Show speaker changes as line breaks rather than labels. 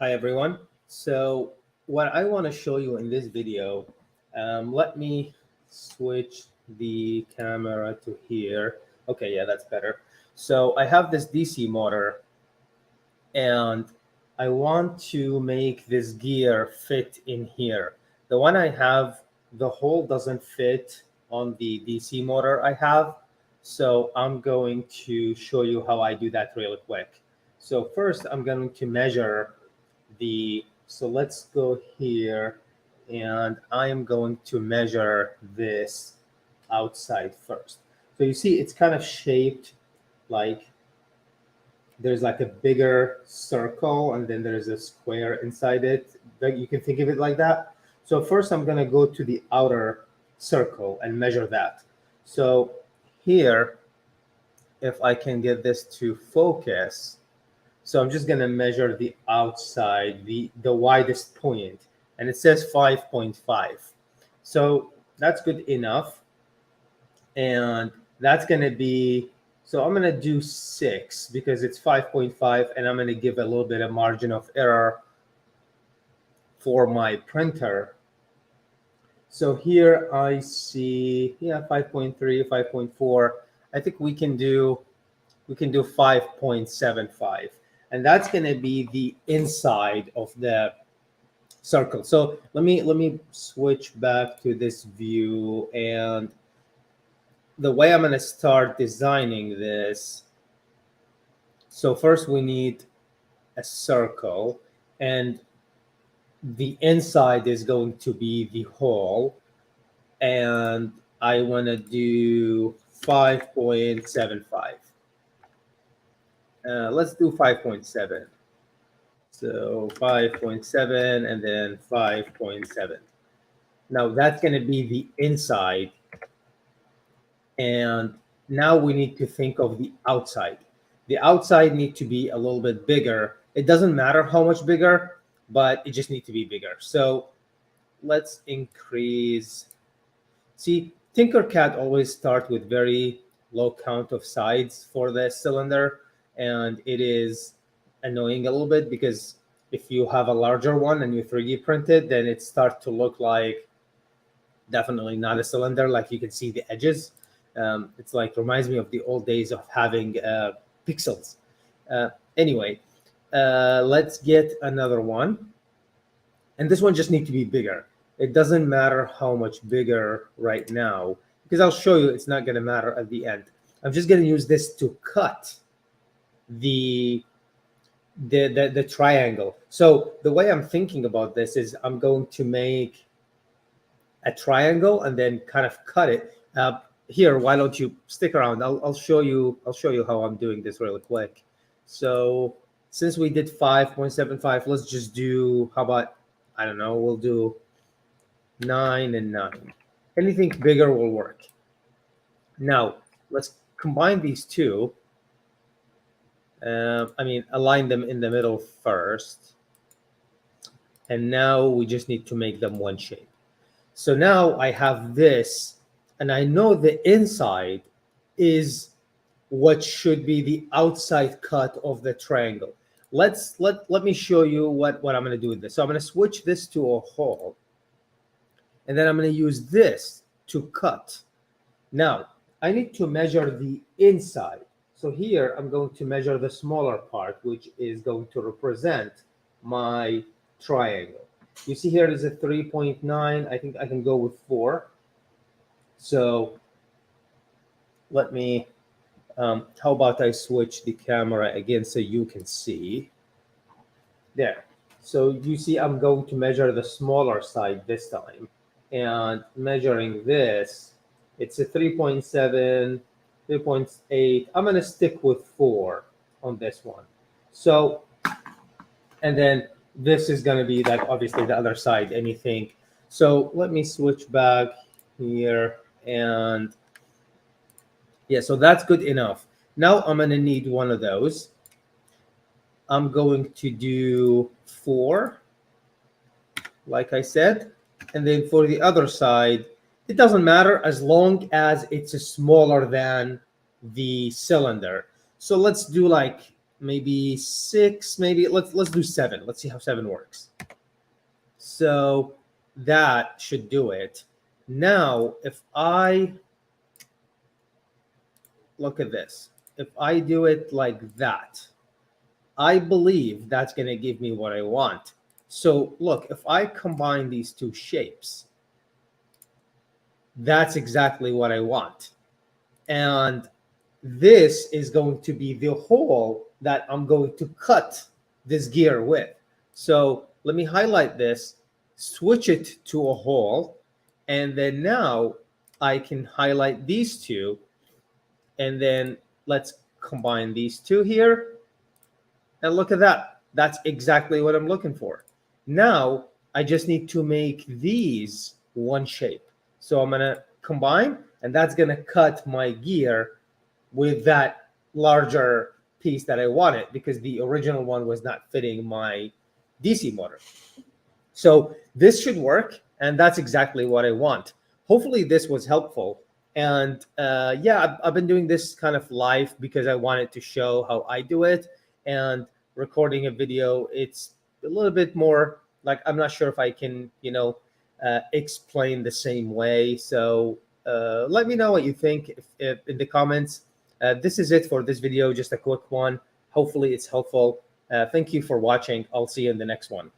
Hi everyone. So what I want to show you in this video, let me switch the camera to here. Okay, yeah, that's better. So I have this DC motor and I want to make this gear fit in here. The one I have, the hole doesn't fit on the DC motor I have. So I'm going to show you how I do that real quick. So first I'm going to measure so let's go here and I am going to measure this outside first. So you see it's kind of shaped like there's like a bigger circle and then there's a square inside it. You can think of it like that. So first I'm going to go to the outer circle and measure that. So here, if I can get this to focus, so I'm just going to measure the outside, the widest point, and it says 5.5. So that's good enough. And that's going to be, so I'm going to do 6 because it's 5.5, and I'm going to give a little bit of margin of error for my printer. So here I see, yeah, 5.3, 5.4. I think we can do 5.75. And that's going to be the inside of the circle. So let me switch back to this view, and the way I'm going to start designing this. So first we need a circle, and the inside is going to be the hole, and I want to do 5.75. Let's do 5.7. So 5.7 and then 5.7. Now that's going to be the inside. And now we need to think of the outside. The outside need to be a little bit bigger. It doesn't matter how much bigger, but it just needs to be bigger. So let's increase. See, TinkerCad always start with very low count of sides for the cylinder, and it is annoying a little bit because if you have a larger one and you 3D print it, then it starts to look like definitely not a cylinder. Like you can see the edges. It's like reminds me of the old days of having pixels. Anyway, let's get another one, and this one just needs to be bigger. It doesn't matter how much bigger right now because I'll show you it's not going to matter at the end. I'm just going to use this to cut the triangle. So the way I'm thinking about this is I'm going to make a triangle and then kind of cut it. Here, why don't you stick around? I'll show you how I'm doing this really quick. So since we did 5.75, let's just do, how about, I don't know, we'll do 9 and 9. Anything bigger will work. Now let's combine these two. Align them in the middle first. And now we just need to make them one shape. So now I have this, and I know the inside is what should be the outside cut of the triangle. Let me show you what I'm going to do with this. So I'm going to switch this to a hole, and then I'm going to use this to cut. Now I need to measure the inside. So here I'm going to measure the smaller part, which is going to represent my triangle. You see here is a 3.9. I think I can go with 4. So let me, how about I switch the camera again so you can see. There. So you see I'm going to measure the smaller side this time. And measuring this, it's a 3.7, 3.8. I'm going to stick with 4 on this one. So, and then this is going to be like obviously the other side, anything. So let me switch back here, and yeah, so that's good enough. Now I'm going to need one of those. I'm going to do 4, like I said. And then for the other side, it doesn't matter as long as it's smaller than the cylinder. So let's do like maybe 6, maybe let's do 7. Let's see how 7 works. So that should do it. Now, if I look at this, if I do it like that, I believe that's going to give me what I want. So look, if I combine these two shapes, that's exactly what I want. And this is going to be the hole that I'm going to cut this gear with. So let me highlight this, switch it to a hole, and then now I can highlight these two, and then let's combine these two here. And look at that. That's exactly what I'm looking for. Now I just need to make these one shape. So I'm going to combine, and that's going to cut my gear with that larger piece that I wanted, because the original one was not fitting my DC motor. So this should work, and that's exactly what I want. Hopefully this was helpful. And yeah, I've been doing this kind of live because I wanted to show how I do it. And recording a video, it's a little bit more like, I'm not sure if I can, explain the same way. So let me know what you think if in the comments. This is it for this video, just a quick one. Hopefully it's helpful. Thank you for watching. I'll see you in the next one.